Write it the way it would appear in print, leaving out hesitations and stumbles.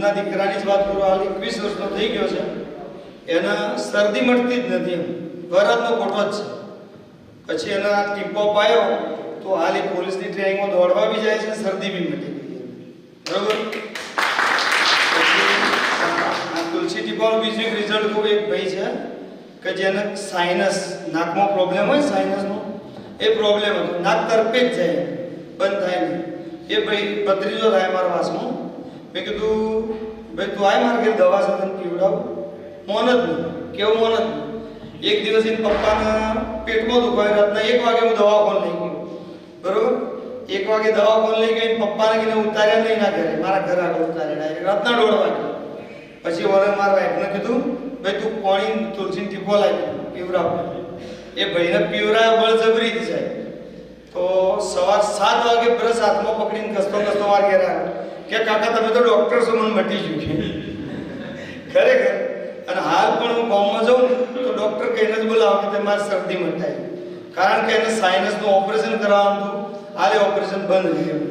નાના દીકરાની જ વાત કરું, હાલ 21 વર્ષનો થઈ ગયો છે, એને શરદી મટતી જ નથી, વરદનો ખોટો જ છે. પછી એને આ ટીપો પાયો તો હાલ એ પોલીસની ટ્રેનિંગમાં દોડવા બી જાય છે, શરદી બી મટી ગઈ. બરોબર. પછી આ તુલસી ટીપાનું બીજું એક રિઝલ્ટ કહું. એક ભાઈ છે કે જેને સાઇનસ, નાકમાં પ્રોબ્લેમ હોય, સાઇનસનો એ પ્રોબ્લેમ હતો, નાક તરપે જ જાય, બંધ થાય નહીં. એ ભાઈ ભત્રીજો થાય મારા વાસમાં. મેં કીધું ભાઈ તું આય મારે ઘેર દવા સાથે પીવડાવું. મોન જ નહીં, કેવું મોન જ નહીં. એક દિવસ એના પપ્પાના પેટમાં દુખાય, રાતના 1 વાગે હું દવાખાને લઈ ગયો. બરોબર. 1 વાગે દવાખાને લઈ ગઈ, પપ્પાને કીધું ઉતાર્યા નહીં ના ઘરે, મારા ઘર આગળ ઉતાર્યા ડાયરેક્ટ રાતના 1:30 વાગે. પછી ઓરે મારા વાઈફને કીધું ભાઈ તું પાણી તુલસીનો ટીપો લાવી પીવડાવ. એ ભાઈને પીવડાવ્યો બળજબરીથી જાય. તો સવાર 7 વાગે બ્રશ હાથમાં પકડીને કસતો માર ઘેર આવ્યો કે કાકા તમે તો ડૉક્ટર છો, મને મટી ગયું. ખરેખર. અને હાલ પણ હું ગામમાં જાઉં તો ડૉક્ટર કહીને જ બોલાવો કે તમારી શરદી મટાય, કારણ કે એને સાઇનસનું ઓપરેશન કરાવવાનું હતું. હાલે ઓપરેશન બંધ થઈ ગયું.